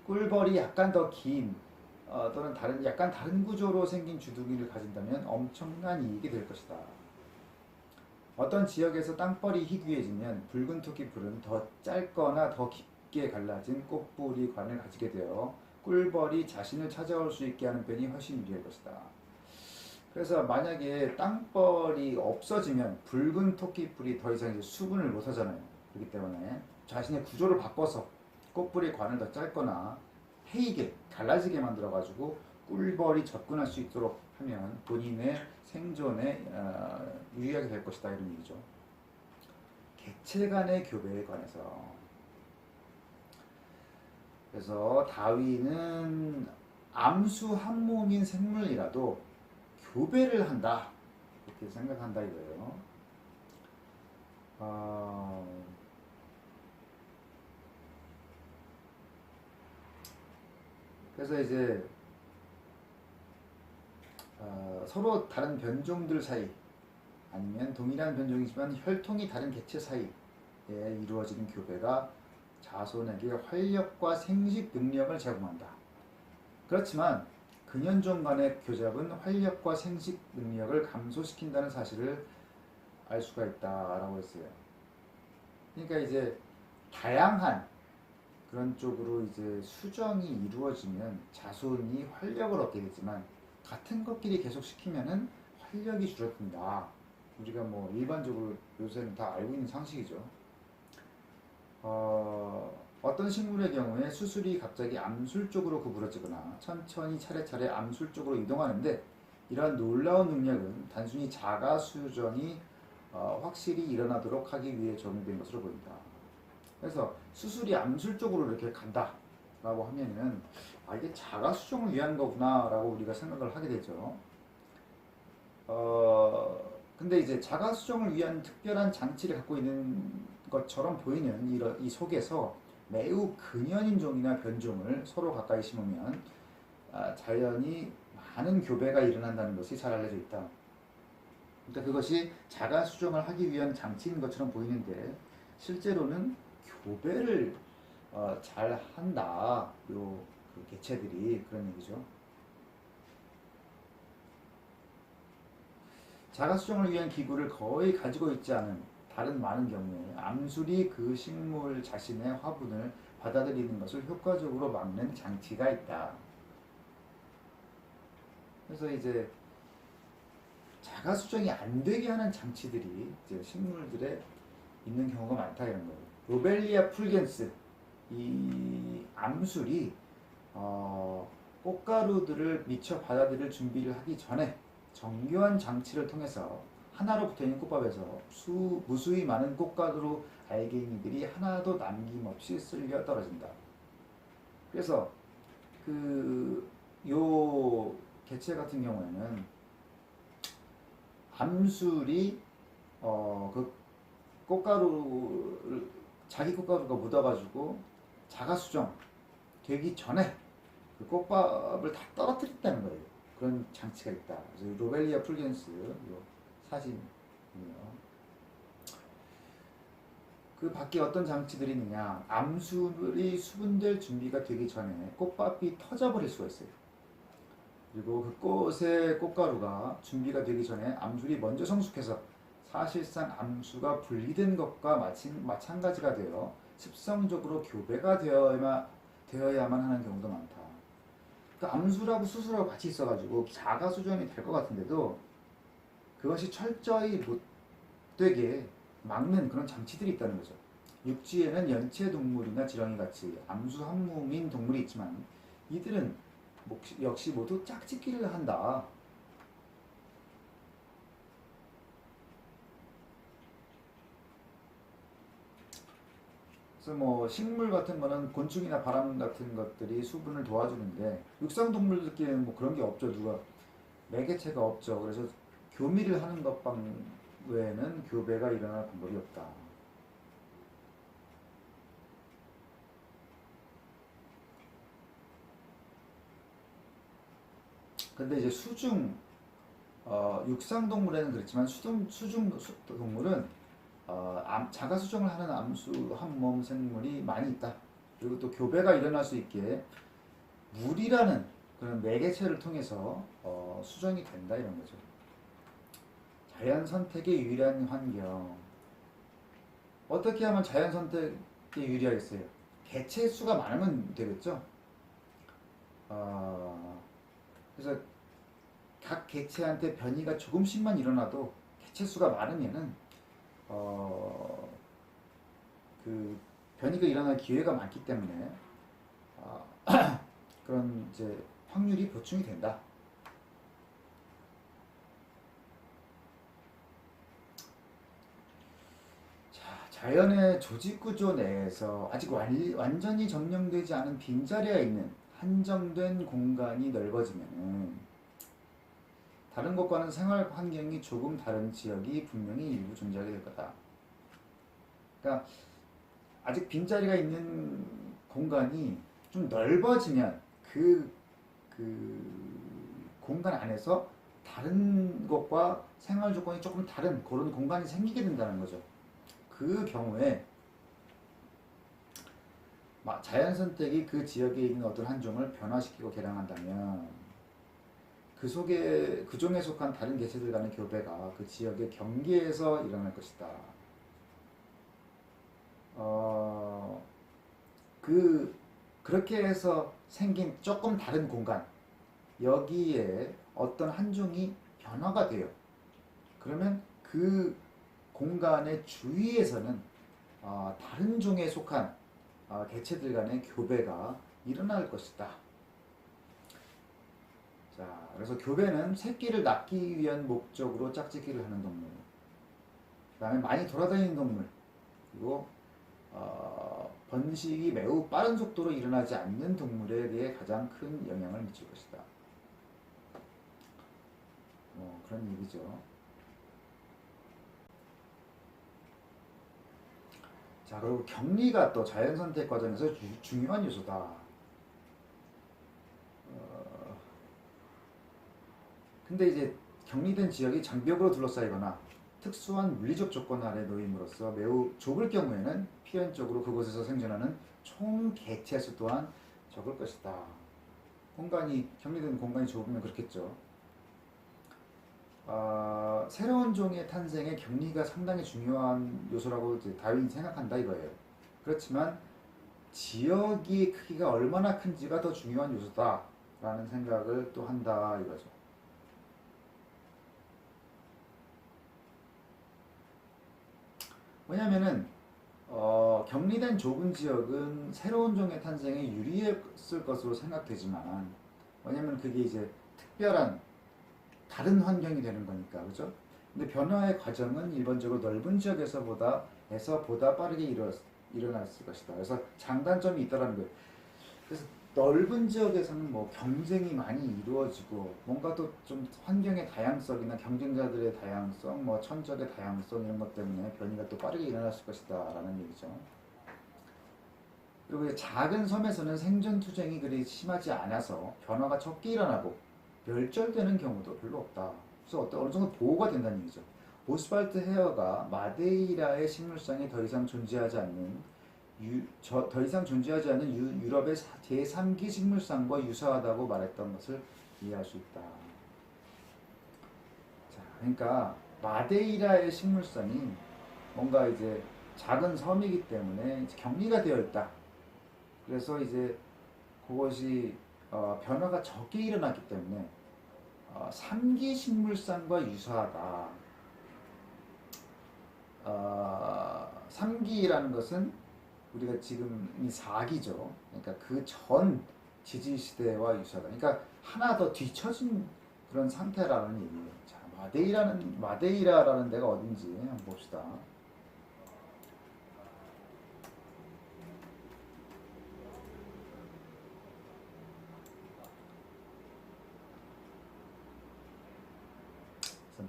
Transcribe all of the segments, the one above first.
꿀벌이 약간 더 긴 또는 약간 다른 구조로 생긴 주둥이를 가진다면 엄청난 이익이 될 것이다. 어떤 지역에서 땅벌이 희귀해지면 붉은 토끼풀은 더 짧거나 더 깊게 갈라진 꽃뿌리 관을 가지게 되어 꿀벌이 자신을 찾아올 수 있게 하는 편이 훨씬 유리할 것이다. 그래서 만약에 땅벌이 없어지면 붉은 토끼풀이 더 이상 이제 수분을 못 하잖아요. 그렇기 때문에 자신의 구조를 바꿔서 꽃뿌리 관을 더 짧거나 패이게 갈라지게 만들어가지고 꿀벌이 접근할 수 있도록 하면 본인의 생존에 유리하게 될 것이다 이런 얘기죠. 객체 간의 교배에 관해서 그래서 다윈은 암수 한 몸인 생물이라도 교배를 한다 이렇게 생각한다 이거예요. 그래서 이제 서로 다른 변종들 사이 아니면 동일한 변종이지만 혈통이 다른 객체 사이에 이루어지는 교배가 자손에게 활력과 생식 능력을 제공한다. 그렇지만 근현종 간의 교잡은 활력과 생식 능력을 감소시킨다는 사실을 알 수가 있다라고 했어요. 그러니까 이제 다양한 그런 쪽으로 이제 수정이 이루어지면 자손이 활력을 얻게 되지만 같은 것끼리 계속 시키면은 활력이 줄어든다. 우리가 뭐 일반적으로 요새는 다 알고 있는 상식이죠. 어떤 식물의 경우에 수술이 갑자기 암술 쪽으로 구부러지거나 천천히 차례차례 암술 쪽으로 이동하는데 이러한 놀라운 능력은 단순히 자가 수정이 확실히 일어나도록 하기 위해 적용된 것으로 보인다. 그래서 수술이 암술 쪽으로 이렇게 간다라고 하면은 이게 자가 수정을 위한 거구나라고 우리가 생각을 하게 되죠. 근데 이제 자가 수정을 위한 특별한 장치를 갖고 있는 것처럼 보이는 이 속에서 매우 근현인종이나 변종을 서로 가까이 심으면 자연히 많은 교배가 일어난다는 것이 잘 알려져 있다. 그러니까 그것이 자가 수정을 하기 위한 장치인 것처럼 보이는데 실제로는 교배를 잘 한다. 그 개체들이 그런 얘기죠. 자가 수정을 위한 기구를 거의 가지고 있지 않은 다른 많은 경우에 암술이 그 식물 자신의 화분을 받아들이는 것을 효과적으로 막는 장치가 있다. 그래서 이제 자가 수정이 안 되게 하는 장치들이 이제 식물들에 있는 경우가 많다 이런 거예요. 로벨리아 풀겐스 이 암술이 꽃가루들을 미처 받아들일 준비를 하기 전에 정교한 장치를 통해서 하나로 붙어있는 꽃밥에서 무수히 많은 꽃가루 알갱이들이 하나도 남김없이 쓸려 떨어진다. 그래서 요 개체 같은 경우에는 암술이 그 꽃가루를 자기 꽃가루가 묻어가지고 자가 수정 되기 전에 그 꽃밥을 다 떨어뜨렸다는 거예요. 그런 장치가 있다. 그래서 로벨리아 풀겐스 사진이요. 그 밖에 어떤 장치들이 있느냐? 암술이 수분될 준비가 되기 전에 꽃밥이 터져버릴 수가 있어요. 그리고 그 꽃의 꽃가루가 준비가 되기 전에 암술이 먼저 성숙해서 사실상 암수가 분리된 것과 마찬가지가 되어 습성적으로 교배가 되어야만 하는 경우도 많다. 그러니까 암수라고 수술하고 같이 있어가지고 자가 수정이 될 것 같은데도 그것이 철저히 못되게 막는 그런 장치들이 있다는 거죠. 육지에는 연체동물이나 지렁이 같이 암수 한 몸인 동물이 있지만 이들은 역시 모두 짝짓기를 한다. 그래서 뭐 식물 같은 거는 곤충이나 바람 같은 것들이 수분을 도와주는데 육상동물들끼리는 뭐 그런 게 없죠. 누가 매개체가 없죠. 그래서 교미를 하는 것방 외에는 교배가 일어날 방법이 없다. 근데 이제 육상동물에는 그렇지만 수중동물은 자가 수정을 하는 암수 한 몸 생물이 많이 있다. 그리고 또 교배가 일어날 수 있게 물이라는 그런 매개체를 통해서 수정이 된다 이런 거죠. 자연 선택의 유일한 환경. 어떻게 하면 자연 선택에 유리하겠어요? 개체 수가 많으면 되겠죠. 그래서 각 개체한테 변이가 조금씩만 일어나도 개체 수가 많으면은 그 변이가 일어날 기회가 많기 때문에 그런 이제 확률이 보충이 된다. 자연의 조직 구조 내에서 아직 완전히 점령되지 않은 빈자리가 있는 한정된 공간이 넓어지면은 다른 곳과는 생활 환경이 조금 다른 지역이 분명히 일부 존재하게 될 거다. 그러니까 아직 빈자리가 있는 공간이 좀 넓어지면 그 공간 안에서 다른 것과 생활 조건이 조금 다른 그런 공간이 생기게 된다는 거죠. 그 경우에 자연 선택이 그 지역에 있는 어떤 한 종을 변화시키고 개량한다면 그 종에 속한 다른 개체들 간의 교배가 그 지역의 경계에서 일어날 것이다. 그렇게 해서 생긴 조금 다른 공간 여기에 어떤 한 종이 변화가 돼요. 그러면 그 공간의 주위에서는 다른 종에 속한 개체들 간의 교배가 일어날 것이다. 자, 그래서 교배는 새끼를 낳기 위한 목적으로 짝짓기를 하는 동물, 그 다음에 많이 돌아다니는 동물, 그리고 번식이 매우 빠른 속도로 일어나지 않는 동물에 대해 가장 큰 영향을 미칠 것이다. 그런 얘기죠. 자, 그리고 격리가 또 자연선택 과정에서 중요한 요소다. 근데 이제 격리된 지역이 장벽으로 둘러싸이거나 특수한 물리적 조건 아래 놓임으로써 매우 좁을 경우에는 필연적으로 그곳에서 생존하는 총 개체 수 또한 적을 것이다. 격리된 공간이 좁으면 그렇겠죠. 새로운 종의 탄생에 격리가 상당히 중요한 요소라고 이제 다윈이 생각한다 이거예요. 그렇지만 지역의 크기가 얼마나 큰지가 더 중요한 요소다라는 생각을 또 한다 이거죠. 왜냐면은 격리된 좁은 지역은 새로운 종의 탄생에 유리했을 것으로 생각되지만 왜냐면 그게 이제 특별한 다른 환경이 되는 거니까 그죠? 근데 변화의 과정은 일반적으로 넓은 지역에서 보다 빠르게 일어났을 것이다. 그래서 장단점이 있다라는 거예요. 그래서 넓은 지역에서는 뭐 경쟁이 많이 이루어지고 뭔가 또 좀 환경의 다양성이나 경쟁자들의 다양성, 뭐 천적의 다양성 이런 것 때문에 변이가 또 빠르게 일어났을 것이다라는 얘기죠. 그리고 작은 섬에서는 생존 투쟁이 그리 심하지 않아서 변화가 적게 일어나고 멸절되는 경우도 별로 없다. 그래서 어느 정도 보호가 된다는 얘기죠. 오스발트 헤어가 마데이라의 식물상에 더 이상 존재하지 않는 유럽의 제3기 식물상과 유사하다고 말했던 것을 이해할 수 있다. 자, 그러니까 마데이라의 식물상이 뭔가 이제 작은 섬이기 때문에 격리가 되어 있다. 그래서 이제 그것이 변화가 적게 일어났기 때문에 3기 식물상과 유사하다. 3기라는 것은 우리가 지금 이 4기죠. 그러니까 그 전 지지 시대와 유사하다. 그러니까 하나 더 뒤처진 그런 상태라는 얘기예요. 자, 마데이라라는 데가 어딘지 한번 봅시다.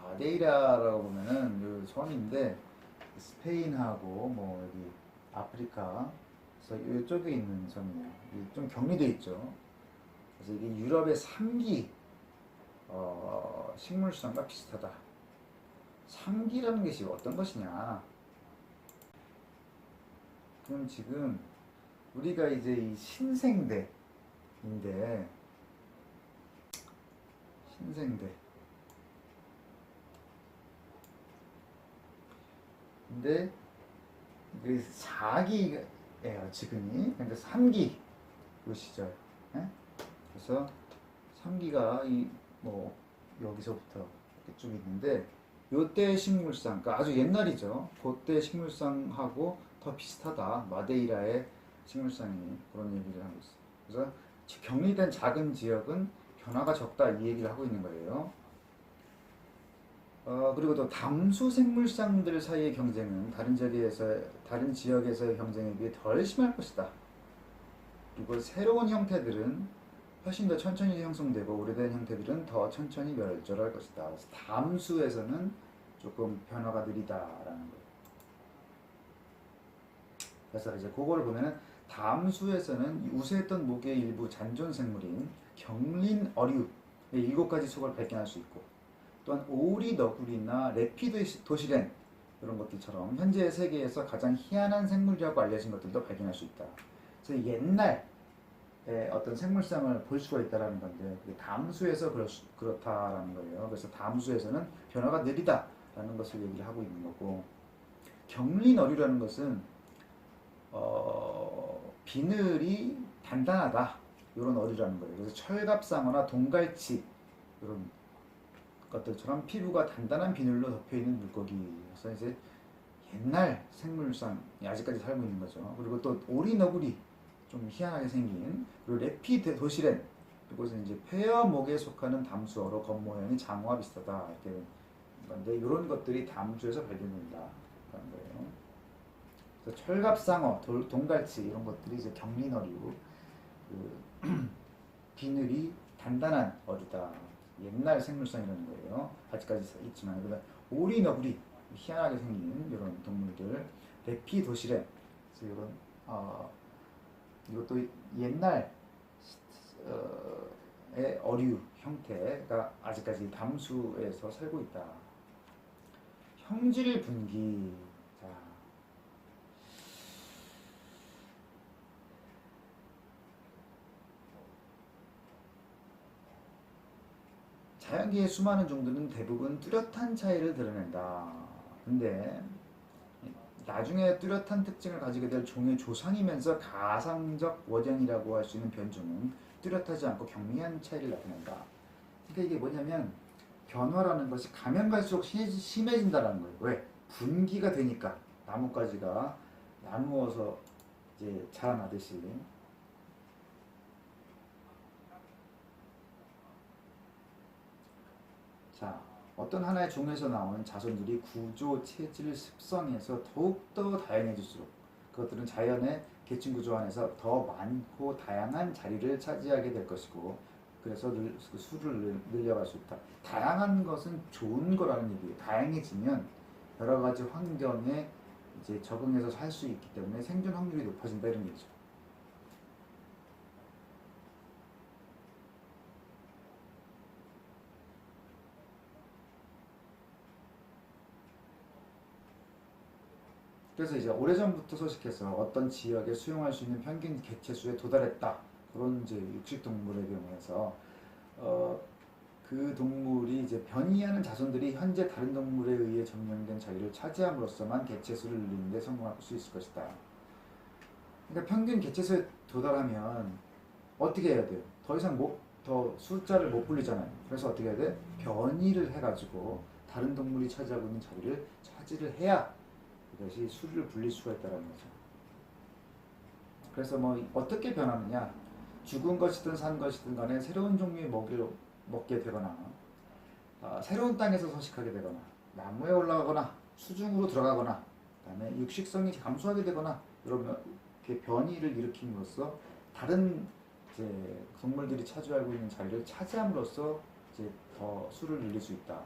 마데이라라고 보면은 그 섬인데 스페인하고 뭐 여기 아프리카 그래서 이쪽에 있는 섬이에요. 좀 격리돼 있죠. 그래서 이게 유럽의 3기 식물성과 비슷하다. 3기라는 것이 어떤 것이냐? 그럼 지금 우리가 이제 이 신생대인데, 신생대. 근데 그 4기예요 지금이. 근데 3기 그 시절. 예? 그래서 3기가 이 뭐 여기서부터 이렇게 쭉 있는데, 요때 식물상, 그러니까 아주 옛날이죠. 그때 식물상하고 더 비슷하다. 마데이라의 식물상이 그런 얘기를 하고 있어요. 그래서 격리된 작은 지역은 변화가 적다 이 얘기를 하고 있는 거예요. 그리고 또 담수 생물상들 사이의 경쟁은 다른 지역에서의 경쟁에 비해 덜 심할 것이다. 그리고 새로운 형태들은 훨씬 더 천천히 형성되고 오래된 형태들은 더 천천히 멸절할 것이다. 그래서 담수에서는 조금 변화가 느리다라는 거예요. 그래서 이제 그거를 보면은 담수에서는 우세했던 목의 일부 잔존 생물인 경린 어류 7가지 속을 발견할 수 있고, 또한 오리 너구리나 레피도시렌 이런 것들처럼 현재 세계에서 가장 희한한 생물이라고 알려진 것들도 발견할 수 있다. 그래서 옛날 어떤 생물상을 볼 수가 있다라는 건데, 그게 담수에서 그렇다라는 거예요. 그래서 담수에서는 변화가 느리다라는 것을 얘기를 하고 있는 거고, 경린어류라는 것은 비늘이 단단하다 이런 어류라는 거예요. 그래서 철갑상어나 동갈치 이런 것들처럼 피부가 단단한 비늘로 덮여 있는 물고기여서 이제 옛날 생물상이 아직까지 살고 있는 거죠. 그리고 또 오리너구리 좀 희한하게 생긴, 그리고 레피도시렌, 이것은 이제 페어목에 속하는 담수어로 겉모양이 장어와 비슷하다 이렇게 건데, 이런 것들이 담수에서 발견된다라는 거예요. 그래서 철갑상어, 동갈치 이런 것들이 이제 경린어류, 그 비늘이 단단한 어류다. 옛날 생물상이라는 거예요. 아직까지 있지만. 그다음 오리너구리, 희한하게 생긴 이런 동물들, 레피도시렌, 그래서 이런 이것도 옛날 의 어류 형태가 아직까지 담수에서 살고 있다. 형질 분기. 자, 자연계의 수많은 종들은 대부분 뚜렷한 차이를 드러낸다. 근데 나중에 뚜렷한 특징을 가지게 될 종의 조상이면서 가상적 원형이라고 할 수 있는 변종은 뚜렷하지 않고 경미한 차이를 나타낸다. 그러니까 이게 뭐냐면, 변화라는 것이 가면 갈수록 심해진다는 거예요. 왜? 분기가 되니까 나뭇가지가 나누어서 이제 자라나듯이. 자, 어떤 하나의 종에서 나오는 자손들이 구조, 체질, 습성에서 더욱더 다양해질수록 그것들은 자연의 계층 구조 안에서 더 많고 다양한 자리를 차지하게 될 것이고, 그래서 그 수를 늘려갈 수 있다. 다양한 것은 좋은 거라는 얘기예요. 다양해지면 여러 가지 환경에 이제 적응해서 살 수 있기 때문에 생존 확률이 높아진다 이런 얘기죠. 그래서 이제 오래전부터 서식해서 어떤 지역에 수용할 수 있는 평균 개체수에 도달했다. 그런 이제 육식동물의 경우에서 그 동물이 이제 변이하는 자손들이 현재 다른 동물에 의해 점령된 자리를 차지함으로써만 개체수를 늘리는 데 성공할 수 있을 것이다. 그러니까 평균 개체수에 도달하면 어떻게 해야 돼요? 더 이상 더 숫자를 못 불리잖아요. 그래서 어떻게 해야 돼? 변이를 해가지고 다른 동물이 차지하고 있는 자리를 차지를 해야 이것이 수를 불릴 수가 있다는 거죠. 그래서 뭐 어떻게 변하느냐? 죽은 것이든 산 것이든 간에 새로운 종류의 먹이를 먹게 되거나, 새로운 땅에서 서식하게 되거나, 나무에 올라가거나, 수중으로 들어가거나, 그다음에 육식성이 감소하게 되거나, 이러면 이렇게 변이를 일으킴으로써 다른 이제 동물들이 차지하고 있는 자리를 차지함으로써 이제 더 수를 늘릴 수 있다.